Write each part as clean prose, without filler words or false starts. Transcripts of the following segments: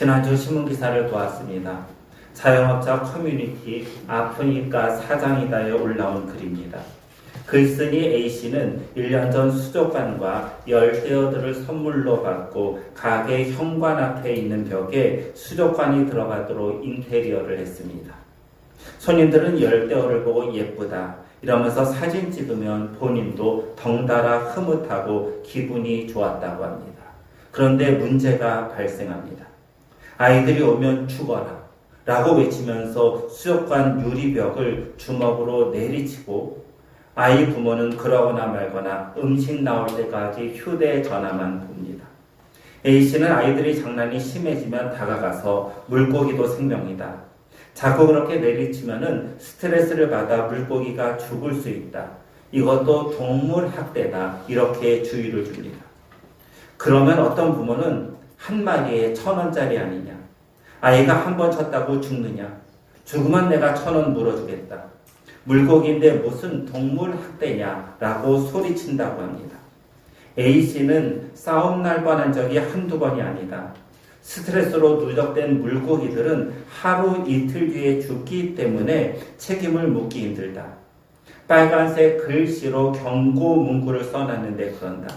지난주 신문기사를 보았습니다. 자영업자 커뮤니티 아프니까 사장이다에 올라온 글입니다. 글쓴이 A씨는 1년 전 수족관과 열대어들을 선물로 받고 가게 현관 앞에 있는 벽에 수족관이 들어가도록 인테리어를 했습니다. 손님들은 열대어를 보고 예쁘다 이러면서 사진 찍으면 본인도 덩달아 흐뭇하고 기분이 좋았다고 합니다. 그런데 문제가 발생합니다. 아이들이 오면 죽어라 라고 외치면서 수족관 유리벽을 주먹으로 내리치고 아이 부모는 그러거나 말거나 음식 나올 때까지 휴대전화만 봅니다. A씨는 아이들이 장난이 심해지면 다가가서 물고기도 생명이다. 자꾸 그렇게 내리치면은 스트레스를 받아 물고기가 죽을 수 있다. 이것도 동물 학대다. 이렇게 주의를 줍니다. 그러면 어떤 부모는 한 마리에 1,000원짜리 아니냐. 아이가 한 번 쳤다고 죽느냐. 죽으면 내가 1,000원 물어주겠다. 물고기인데 무슨 동물 학대냐 라고 소리친다고 합니다. A씨는 싸움 날 뻔한 적이 한두 번이 아니다. 스트레스로 누적된 물고기들은 하루 이틀 뒤에 죽기 때문에 책임을 묻기 힘들다. 빨간색 글씨로 경고 문구를 써놨는데 그런다.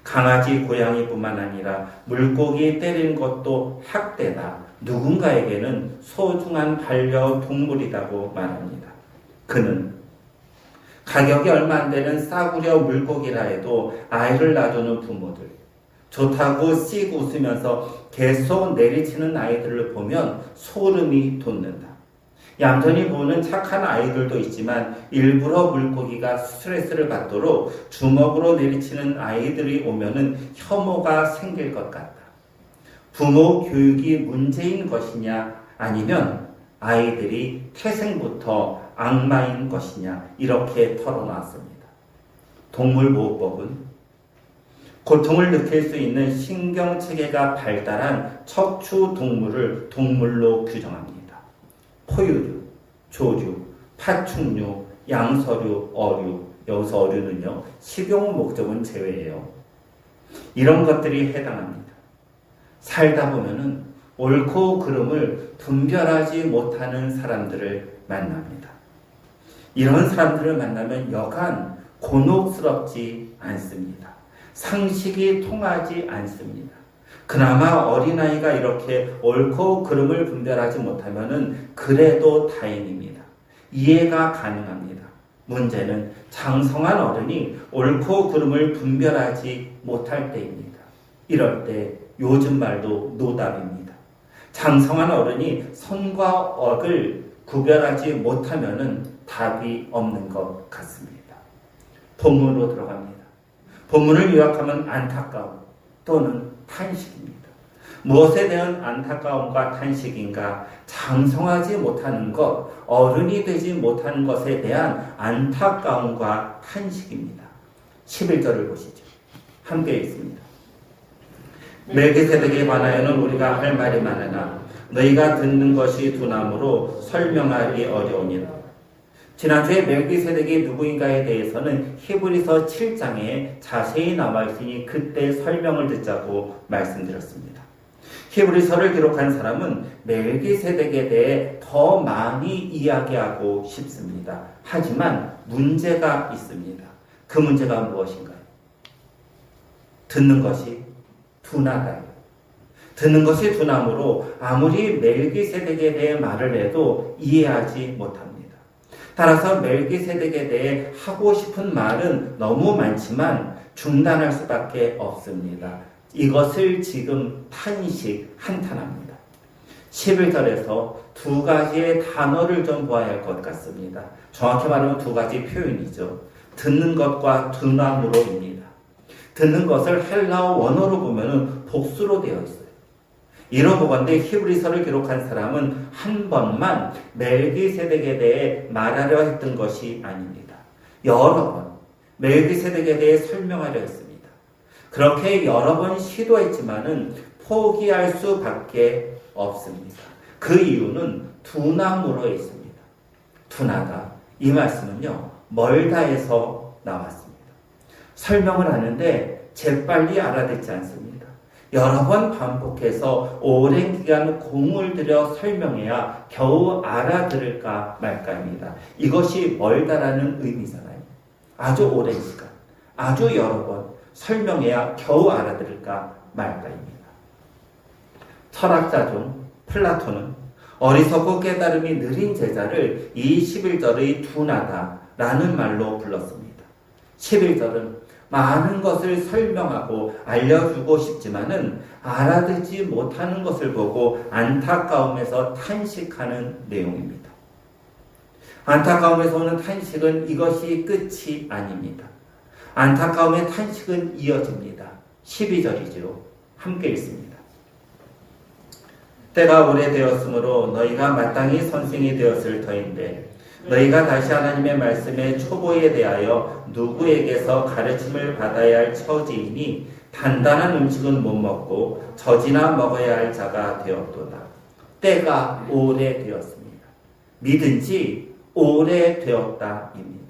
강아지, 고양이뿐만 아니라 물고기 때리는 것도 학대다. 누군가에게는 소중한 반려동물이라고 말합니다. 그는 가격이 얼마 안 되는 싸구려 물고기라 해도 아이를 놔두는 부모들, 좋다고 씩 웃으면서 계속 내리치는 아이들을 보면 소름이 돋는다. 얌전히 보는 착한 아이들도 있지만 일부러 물고기가 스트레스를 받도록 주먹으로 내리치는 아이들이 오면은 혐오가 생길 것 같다. 부모 교육이 문제인 것이냐 아니면 아이들이 태생부터 악마인 것이냐 이렇게 털어놨습니다. 동물보호법은 고통을 느낄 수 있는 신경체계가 발달한 척추 동물을 동물로 규정합니다. 포유류, 조류, 파충류, 양서류, 어류, 여기서 어류는요 식용 목적은 제외예요. 이런 것들이 해당합니다. 살다 보면은 옳고 그름을 분별하지 못하는 사람들을 만납니다. 이런 사람들을 만나면 여간 곤혹스럽지 않습니다. 상식이 통하지 않습니다. 그나마 어린아이가 이렇게 옳고 그름을 분별하지 못하면은 그래도 다행입니다. 이해가 가능합니다. 문제는 장성한 어른이 옳고 그름을 분별하지 못할 때입니다. 이럴 때 요즘 말도 노답입니다. 장성한 어른이 선과 억을 구별하지 못하면은 답이 없는 것 같습니다. 본문으로 들어갑니다. 본문을 요약하면 안타까움 또는 탄식입니다. 무엇에 대한 안타까움과 탄식인가? 장성하지 못하는 것, 어른이 되지 못하는 것에 대한 안타까움과 탄식입니다. 11절을 보시죠. 함께 읽습니다. 멜기세덱에 관하여는 우리가 할 말이 많으나 너희가 듣는 것이 두나무로 설명하기 어려우니라. 지난주에 멜기세덱이 누구인가에 대해서는 히브리서 7장에 자세히 나와 있으니 그때 설명을 듣자고 말씀드렸습니다. 히브리서를 기록한 사람은 멜기세덱에 대해 더 많이 이야기하고 싶습니다. 하지만 문제가 있습니다. 그 문제가 무엇인가요? 듣는 것이 둔하다요. 듣는 것이 둔함으로 아무리 멜기세덱에 대해 말을 해도 이해하지 못합니다. 따라서 멜기세덱에 대해 하고 싶은 말은 너무 많지만 중단할 수밖에 없습니다. 이것을 지금 탄식, 한탄합니다. 11절에서 두 가지의 단어를 좀 보아야 할 것 같습니다. 정확히 말하면 두 가지 표현이죠. 듣는 것과 둔함으로입니다. 듣는 것을 헬라어 원어로 보면 복수로 되어 있어요. 이러보건대 히브리서를 기록한 사람은 한 번만 멜기세덱에 대해 말하려 했던 것이 아닙니다. 여러 번 멜기세덱에 대해 설명하려 했습니다. 그렇게 여러 번 시도했지만은 포기할 수밖에 없습니다. 그 이유는 둔함으로 있습니다. 둔하다. 이 말씀은요, 멀다에서 나왔습니다. 설명을 하는데 재빨리 알아듣지 않습니다. 여러 번 반복해서 오랜 기간 공을 들여 설명해야 겨우 알아들을까 말까입니다. 이것이 멀다라는 의미잖아요. 아주 오랜 시간, 아주 여러 번 설명해야 겨우 알아들을까 말까입니다. 철학자 중 플라톤은 어리석고 깨달음이 느린 제자를 이 11절의 둔하다라는 말로 불렀습니다. 11절은 많은 것을 설명하고 알려주고 싶지만은 알아듣지 못하는 것을 보고 안타까움에서 탄식하는 내용입니다. 안타까움에서 오는 탄식은 이것이 끝이 아닙니다. 안타까움의 탄식은 이어집니다. 12절이지요. 함께 읽습니다. 때가 오래되었으므로 너희가 마땅히 선생이 되었을 터인데 너희가 다시 하나님의 말씀의 초보에 대하여 누구에게서 가르침을 받아야 할 처지이니 단단한 음식은 못 먹고 젖이나 먹어야 할 자가 되었도다. 때가 오래되었습니다. 믿은 지 오래되었다입니다.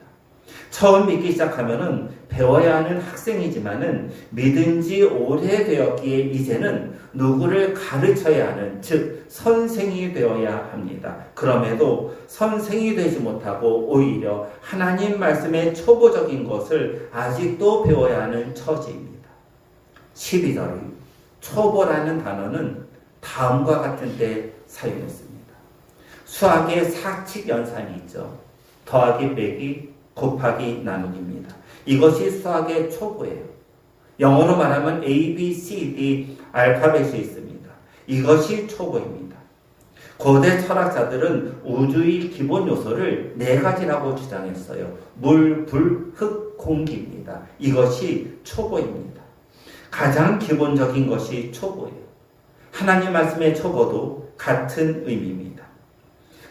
처음 믿기 시작하면은 배워야 하는 학생이지만은 믿은 지 오래되었기에 이제는 누구를 가르쳐야 하는, 즉 선생이 되어야 합니다. 그럼에도 선생이 되지 못하고 오히려 하나님 말씀의 초보적인 것을 아직도 배워야 하는 처지입니다. 12절의 초보라는 단어는 다음과 같은 때 사용했습니다. 수학의 사칙 연산이 있죠. 더하기 빼기 곱하기 나누기입니다. 이것이 수학의 초보예요. 영어로 말하면 A, B, C, D 알파벳이 있습니다. 이것이 초보입니다. 고대 철학자들은 우주의 기본 요소를 4가지라고 주장했어요. 물, 불, 흙, 공기입니다. 이것이 초보입니다. 가장 기본적인 것이 초보예요. 하나님 말씀의 초보도 같은 의미입니다.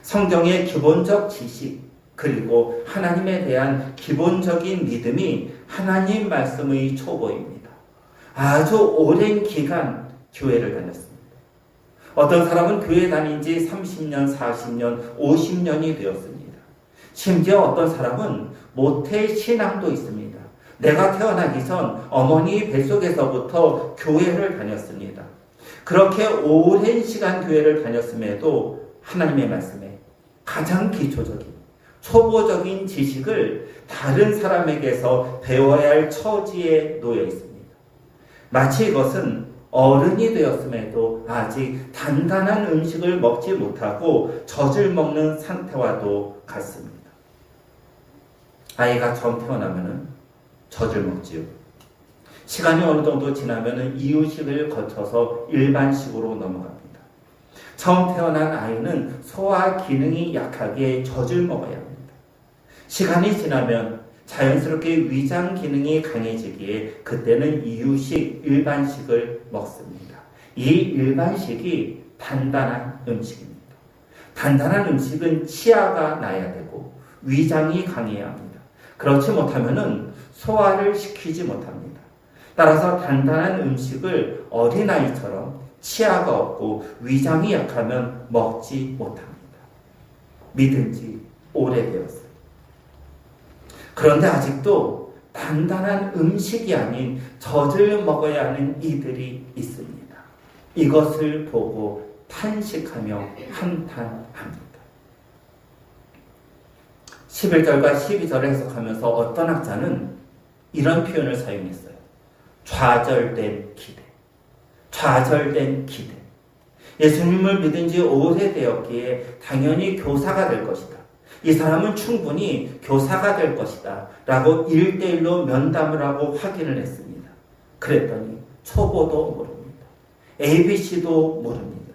성경의 기본적 지식, 그리고 하나님에 대한 기본적인 믿음이 하나님 말씀의 초보입니다. 아주 오랜 기간 교회를 다녔습니다. 어떤 사람은 교회 다닌 지 30년, 40년, 50년이 되었습니다. 심지어 어떤 사람은 모태 신앙도 있습니다. 내가 태어나기 전 어머니 뱃속에서부터 교회를 다녔습니다. 그렇게 오랜 시간 교회를 다녔음에도 하나님의 말씀에 가장 기초적인 초보적인 지식을 다른 사람에게서 배워야 할 처지에 놓여 있습니다. 마치 이것은 어른이 되었음에도 아직 단단한 음식을 먹지 못하고 젖을 먹는 상태와도 같습니다. 아이가 처음 태어나면은 젖을 먹지요. 시간이 어느 정도 지나면은 이유식을 거쳐서 일반식으로 넘어갑니다. 처음 태어난 아이는 소화 기능이 약하기에 젖을 먹어야 합니다. 시간이 지나면 자연스럽게 위장 기능이 강해지기에 그때는 이유식, 일반식을 먹습니다. 이 일반식이 단단한 음식입니다. 단단한 음식은 치아가 나야 되고 위장이 강해야 합니다. 그렇지 못하면은 소화를 시키지 못합니다. 따라서 단단한 음식을 어린아이처럼 치아가 없고 위장이 약하면 먹지 못합니다. 믿은 지 오래되었어요. 그런데 아직도 단단한 음식이 아닌 젖을 먹어야 하는 이들이 있습니다. 이것을 보고 탄식하며 한탄합니다. 11절과 12절을 해석하면서 어떤 학자는 이런 표현을 사용했어요. 좌절된 기대. 좌절된 기대. 예수님을 믿은 지 오래되었기에 당연히 교사가 될 것이다. 이 사람은 충분히 교사가 될 것이다 라고 1:1로 면담을 하고 확인을 했습니다. 그랬더니 초보도 모릅니다. ABC도 모릅니다.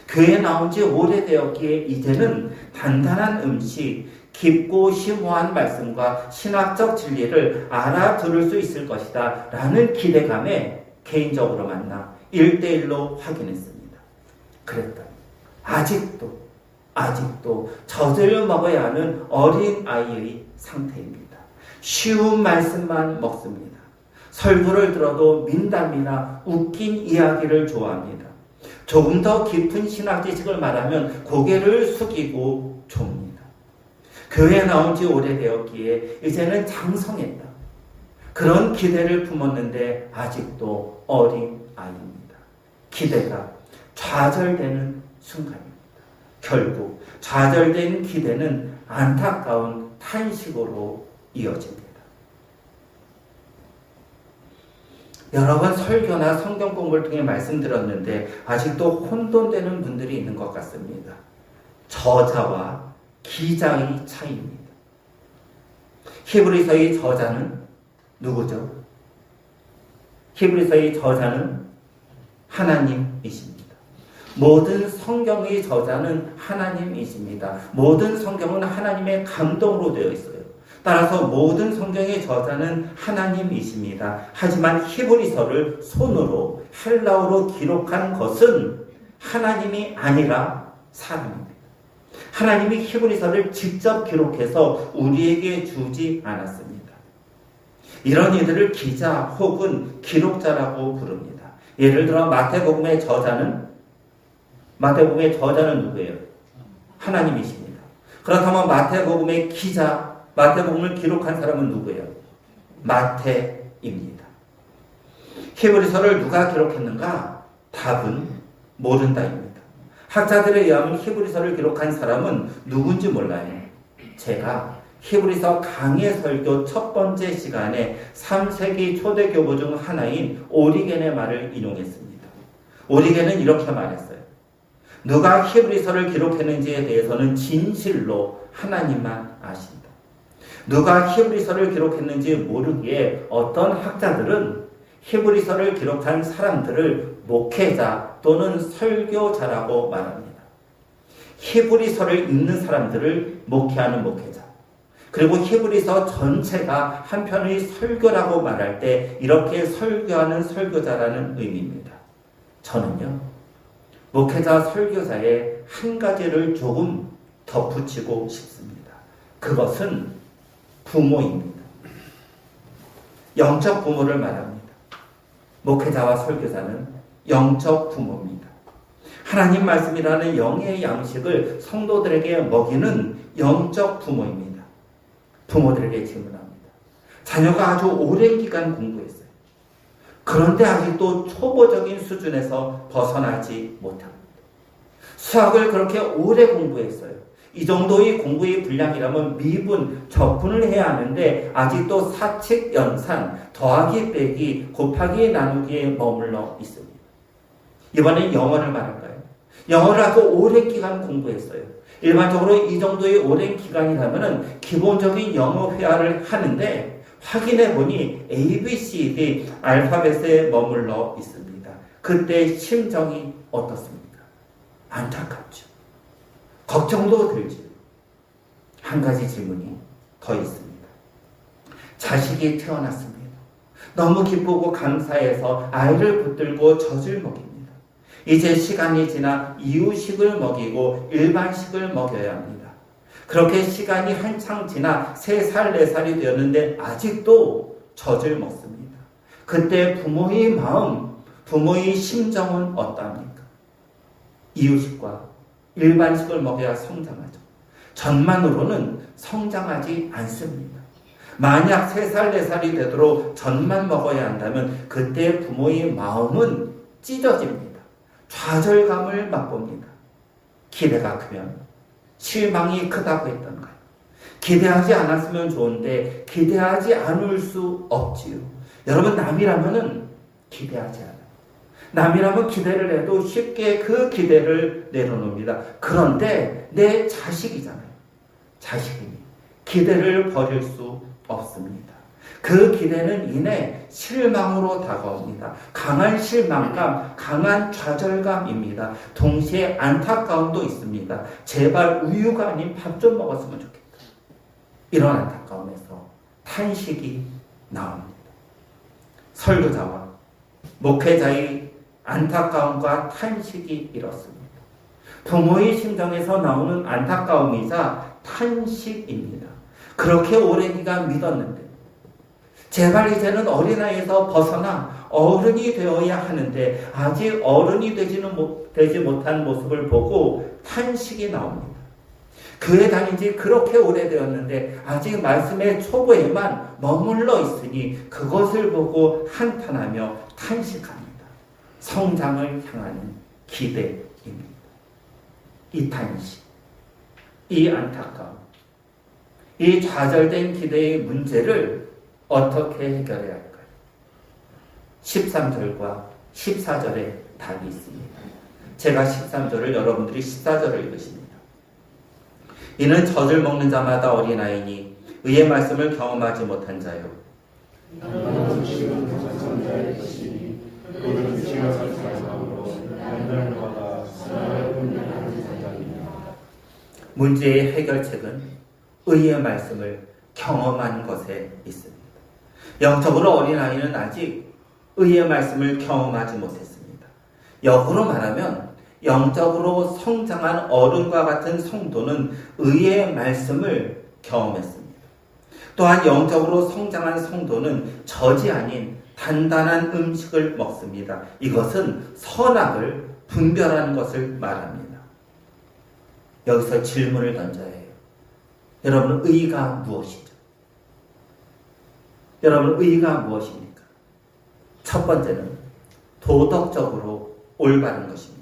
교회에 나온 지 오래되었기에 이제는 단단한 음식, 깊고 심오한 말씀과 신학적 진리를 알아들을 수 있을 것이다 라는 기대감에 개인적으로 만나 1:1로 확인했습니다. 그랬더니 아직도 젖을 먹어야 하는 어린 아이의 상태입니다. 쉬운 말씀만 먹습니다. 설교를 들어도 민담이나 웃긴 이야기를 좋아합니다. 조금 더 깊은 신학 지식을 말하면 고개를 숙이고 좁니다. 교회에 나온 지 오래되었기에 이제는 장성했다. 그런 기대를 품었는데 아직도 어린 아닙니다. 기대가 좌절되는 순간입니다. 결국 좌절된 기대는 안타까운 탄식으로 이어집니다. 여러 번 설교나 성경 공부를 통해 말씀드렸는데 아직도 혼돈되는 분들이 있는 것 같습니다. 저자와 기자의 차이입니다. 히브리서의 저자는 누구죠? 히브리서의 저자는 하나님이십니다. 모든 성경의 저자는 하나님이십니다. 모든 성경은 하나님의 감동으로 되어 있어요. 따라서 모든 성경의 저자는 하나님이십니다. 하지만 히브리서를 손으로 헬라어로 기록한 것은 하나님이 아니라 사람입니다. 하나님이 히브리서를 직접 기록해서 우리에게 주지 않았습니다. 이런 이들을 기자 혹은 기록자라고 부릅니다. 예를 들어 마태복음의 저자는 누구예요? 하나님이십니다. 그렇다면 마태복음의 기자, 마태복음을 기록한 사람은 누구예요? 마태입니다. 히브리서를 누가 기록했는가? 답은 모른다입니다. 학자들에 의하면 히브리서를 기록한 사람은 누군지 몰라요. 제가 히브리서 강해 설교 첫 번째 시간에 3세기 초대교부 중 하나인 오리겐의 말을 인용했습니다. 오리겐은 이렇게 말했어요. 누가 히브리서를 기록했는지에 대해서는 진실로 하나님만 아신다. 누가 히브리서를 기록했는지 모르기에 어떤 학자들은 히브리서를 기록한 사람들을 목회자 또는 설교자라고 말합니다. 히브리서를 읽는 사람들을 목회하는 목회자, 그리고 히브리서 전체가 한편의 설교라고 말할 때 이렇게 설교하는 설교자라는 의미입니다. 저는요, 목회자 설교자의 한 가지를 조금 덧붙이고 싶습니다. 그것은 부모입니다. 영적 부모를 말합니다. 목회자와 설교자는 영적 부모입니다. 하나님 말씀이라는 영의 양식을 성도들에게 먹이는 영적 부모입니다. 부모들에게 질문합니다. 자녀가 아주 오랜 기간 공부했어요. 그런데 아직도 초보적인 수준에서 벗어나지 못합니다. 수학을 그렇게 오래 공부했어요. 이 정도의 공부의 분량이라면 미분, 적분을 해야 하는데 아직도 사칙, 연산, 더하기, 빼기, 곱하기, 나누기에 머물러 있습니다. 이번엔 영어를 말할까요? 영어를 아주 오랜 기간 공부했어요. 일반적으로 이 정도의 오랜 기간이라면 기본적인 영어 회화를 하는데 확인해 보니 A, B, C, D 알파벳에 머물러 있습니다. 그때 심정이 어떻습니까? 안타깝죠. 걱정도 들죠. 한 가지 질문이 더 있습니다. 자식이 태어났습니다. 너무 기쁘고 감사해서 아이를 붙들고 젖을 먹입니다. 이제 시간이 지나 이유식을 먹이고 일반식을 먹여야 합니다. 그렇게 시간이 한창 지나 3살, 4살이 되었는데 아직도 젖을 먹습니다. 그때 부모의 마음, 부모의 심정은 어떠합니까? 이유식과 일반식을 먹여야 성장하죠. 젖만으로는 성장하지 않습니다. 만약 3살, 4살이 되도록 젖만 먹어야 한다면 그때 부모의 마음은 찢어집니다. 좌절감을 맛봅니다. 기대가 크면 실망이 크다고 했던가요? 기대하지 않았으면 좋은데 기대하지 않을 수 없지요. 여러분, 남이라면 기대하지 않아요. 남이라면 기대를 해도 쉽게 그 기대를 내려놓습니다. 그런데 내 자식이잖아요. 자식이니 기대를 버릴 수 없습니다. 그 기대는 이내 실망으로 다가옵니다. 강한 실망감, 강한 좌절감입니다. 동시에 안타까움도 있습니다. 제발 우유가 아닌 밥 좀 먹었으면 좋겠다. 이런 안타까움에서 탄식이 나옵니다. 설교자와 목회자의 안타까움과 탄식이 이렇습니다. 부모의 심정에서 나오는 안타까움이자 탄식입니다. 그렇게 오랜 기간 믿었는데 제발 이제는 어린아이에서 벗어나 어른이 되어야 하는데 아직 어른이 되지 못한 모습을 보고 탄식이 나옵니다. 교회 다닌 지 그렇게 오래되었는데 아직 말씀의 초보에만 머물러 있으니 그것을 보고 한탄하며 탄식합니다. 성장을 향하는 기대입니다. 이 탄식, 이 안타까움, 이 좌절된 기대의 문제를 어떻게 해결해야 할까요? 13절과 14절에 답이 있습니다. 제가 13절을, 여러분들이 14절을 읽으십니다. 이는 젖을 먹는 자마다 어린아이니 의의 말씀을 경험하지 못한 자요. 문제의 해결책은 의의 말씀을 경험하는 것에 있습니다. 영적으로 어린아이는 아직 의의 말씀을 경험하지 못했습니다. 역으로 말하면 영적으로 성장한 어른과 같은 성도는 의의 말씀을 경험했습니다. 또한 영적으로 성장한 성도는 젖이 아닌 단단한 음식을 먹습니다. 이것은 선악을 분별하는 것을 말합니다. 여기서 질문을 던져야 해요. 여러분, 의가 무엇이죠? 여러분, 의가 무엇입니까? 첫 번째는 도덕적으로 올바른 것입니다.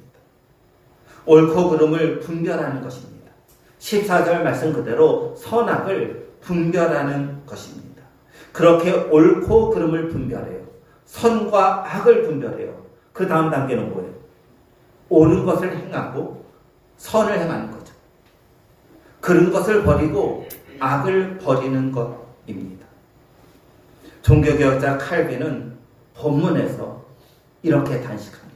옳고 그름을 분별하는 것입니다. 14절 말씀 그대로 선악을 분별하는 것입니다. 그렇게 옳고 그름을 분별해요. 선과 악을 분별해요. 그 다음 단계는 뭐예요? 옳은 것을 행하고 선을 행하는 거죠. 그런 것을 버리고 악을 버리는 것입니다. 종교개혁자 칼빈은 본문에서 이렇게 단식합니다.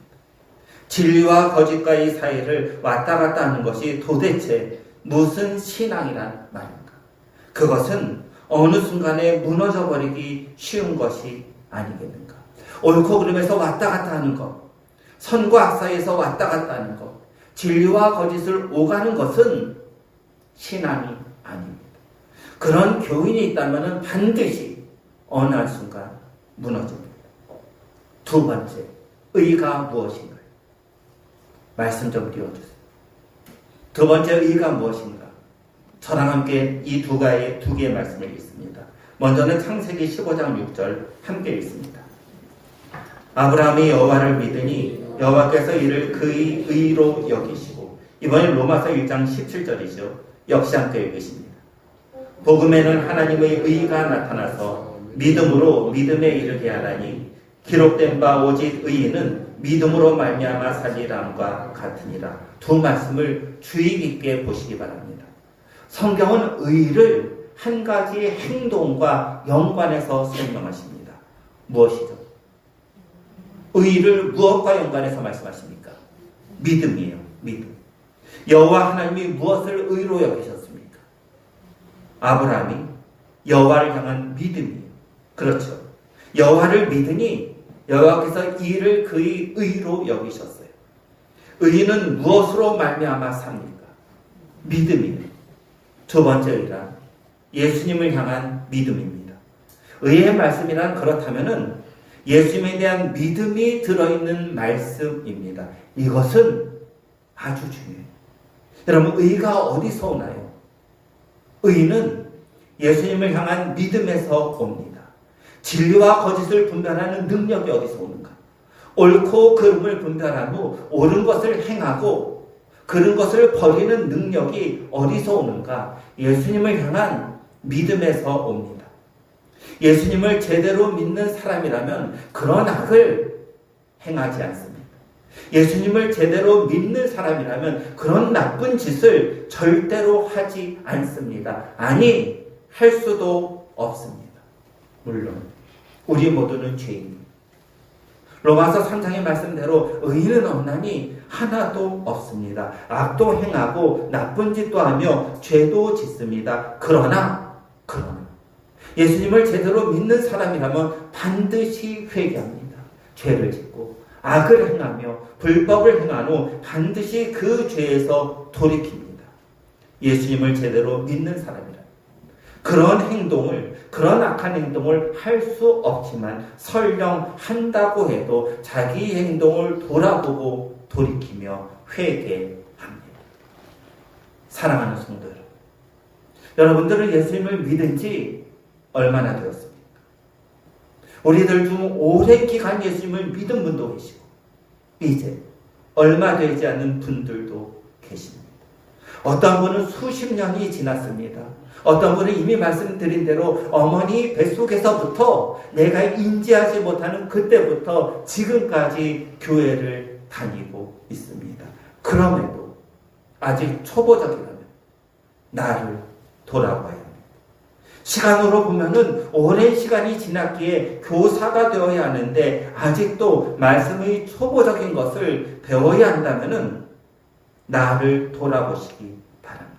진리와 거짓과의 사이를 왔다 갔다 하는 것이 도대체 무슨 신앙이란 말인가? 그것은 어느 순간에 무너져 버리기 쉬운 것이 아니겠는가? 옳고 그름에서 왔다 갔다 하는 것, 선과 악 사이에서 왔다 갔다 하는 것, 진리와 거짓을 오가는 것은 신앙이 아닙니다. 그런 교인이 있다면 반드시 어느 한순간 무너집니다. 두 번째, 의가 무엇인가요? 말씀 좀 띄워주세요. 두 번째, 의가 무엇인가? 저랑 함께 이 두 개의 말씀을 읽습니다. 먼저는 창세기 15장 6절 함께 읽습니다. 아브라함이 여호와를 믿으니 여호와께서 이를 그의 의로 여기시고, 이번엔 로마서 1장 17절이죠. 역시 함께 읽으십니다. 복음에는 하나님의 의가 나타나서 믿음으로 믿음에 이르게 하나니 기록된 바 오직 의인은 믿음으로 말미암아 살리람과 같으니라. 두 말씀을 주의 깊게 보시기 바랍니다. 성경은 의를 한 가지 행동과 연관해서 설명하십니다. 무엇이죠? 의를 무엇과 연관해서 말씀하십니까? 믿음이에요. 믿음. 여호와 하나님이 무엇을 의로 여기셨습니까? 아브라함이 여호와를 향한 믿음이에요. 그렇죠. 여호와를 믿으니 여호와께서 이를 그의 의로 여기셨어요. 의는 무엇으로 말미암아 삽니까? 믿음이에요. 두 번째 의란 예수님을 향한 믿음입니다. 의의 말씀이란 그렇다면은 예수님에 대한 믿음이 들어있는 말씀입니다. 이것은 아주 중요해요. 여러분, 의가 어디서 오나요? 의는 예수님을 향한 믿음에서 옵니다. 진리와 거짓을 분별하는 능력이 어디서 오는가? 옳고 그름을 분별한 후 옳은 것을 행하고 그런 것을 버리는 능력이 어디서 오는가? 예수님을 향한 믿음에서 옵니다. 예수님을 제대로 믿는 사람이라면 그런 악을 행하지 않습니다. 예수님을 제대로 믿는 사람이라면 그런 나쁜 짓을 절대로 하지 않습니다. 아니, 할 수도 없습니다. 물론 우리 모두는 죄인입니다. 로마서 3장의 말씀대로 의인은 없나니 하나도 없습니다. 악도 행하고 나쁜 짓도 하며 죄도 짓습니다. 그러나 예수님을 제대로 믿는 사람이라면 반드시 회개합니다. 죄를 짓고 악을 행하며 불법을 행한 후 반드시 그 죄에서 돌이킵니다. 예수님을 제대로 믿는 사람이라 그런 악한 행동을 할 수 없지만 설령 한다고 해도 자기 행동을 돌아보고 돌이키며 회개합니다. 사랑하는 성도 여러분, 여러분들은 예수님을 믿은 지 얼마나 되었습니까? 우리들 중 오랜 기간 예수님을 믿은 분도 계시고 이제 얼마 되지 않는 분들도 계십니다. 어떤 분은 수십 년이 지났습니다. 어떤 분은 이미 말씀드린 대로 어머니 뱃속에서부터 내가 인지하지 못하는 그때부터 지금까지 교회를 다니고 있습니다. 그럼에도 아직 초보적이라면 나를 돌아봐야 합니다. 시간으로 보면은 오랜 시간이 지났기에 교사가 되어야 하는데 아직도 말씀의 초보적인 것을 배워야 한다면은 나를 돌아보시기 바랍니다.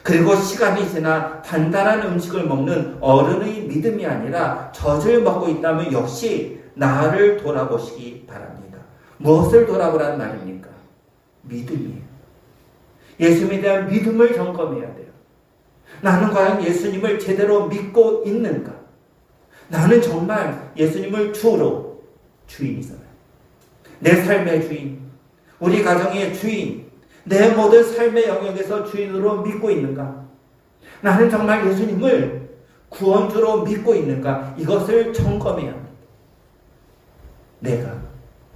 그리고 시간이 지나 단단한 음식을 먹는 어른의 믿음이 아니라 젖을 먹고 있다면 역시 나를 돌아보시기 바랍니다. 무엇을 돌아보라는 말입니까? 믿음이에요. 예수님에 대한 믿음을 점검해야 돼요. 나는 과연 예수님을 제대로 믿고 있는가? 나는 정말 예수님을 주로 주인이잖아요. 내 삶의 주인, 우리 가정의 주인, 내 모든 삶의 영역에서 주인으로 믿고 있는가? 나는 정말 예수님을 구원주로 믿고 있는가? 이것을 점검해야 합니다. 내가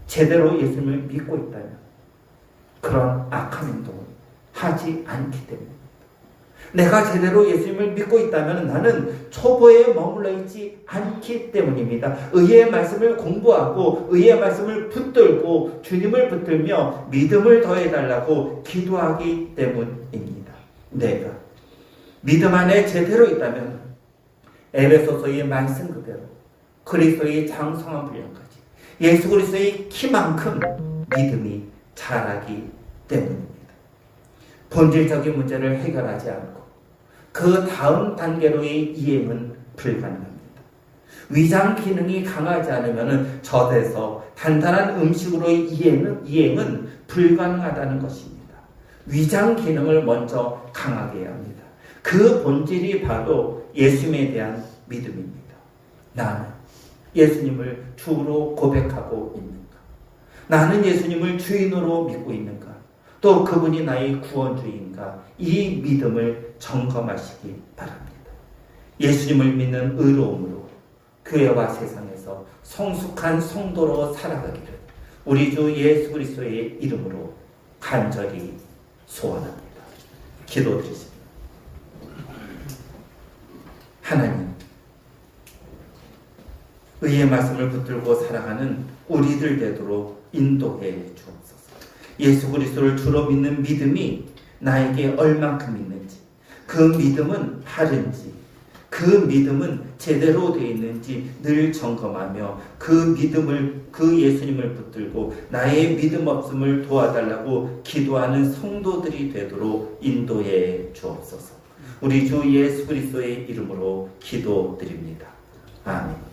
제대로 예수님을 믿고 있다면 그런 악한 행동을 하지 않기 때문입니다. 내가 제대로 예수님을 믿고 있다면 나는 초보에 머물러 있지 않기 때문입니다. 의의 말씀을 공부하고 의의 말씀을 붙들고 주님을 붙들며 믿음을 더해달라고 기도하기 때문입니다. 내가 믿음 안에 제대로 있다면 에베소서의 말씀 그대로 그리스도의 장성한 분량까지 예수 그리스도의 키만큼 믿음이 자라기 때문입니다. 본질적인 문제를 해결하지 않고 그 다음 단계로의 이행은 불가능합니다. 위장 기능이 강하지 않으면 젖에서 단단한 음식으로의 이행은 불가능하다는 것입니다. 위장 기능을 먼저 강하게 해야 합니다. 그 본질이 바로 예수님에 대한 믿음입니다. 나는 예수님을 주로 고백하고 있는가? 나는 예수님을 주인으로 믿고 있는가? 또 그분이 나의 구원주인가? 이 믿음을 점검하시기 바랍니다. 예수님을 믿는 의로움으로 교회와 세상에서 성숙한 성도로 살아가기를 우리 주 예수 그리스도의 이름으로 간절히 소원합니다. 기도드리십니다. 하나님, 의의 말씀을 붙들고 살아가는 우리들 되도록 인도해 주옵소서. 예수 그리스도를 주로 믿는 믿음이 나에게 얼만큼 있는지, 그 믿음은 바른지, 그 믿음은 제대로 되어 있는지 늘 점검하며 그 믿음을, 그 예수님을 붙들고 나의 믿음 없음을 도와달라고 기도하는 성도들이 되도록 인도해 주옵소서. 우리 주 예수 그리스도의 이름으로 기도드립니다. 아멘.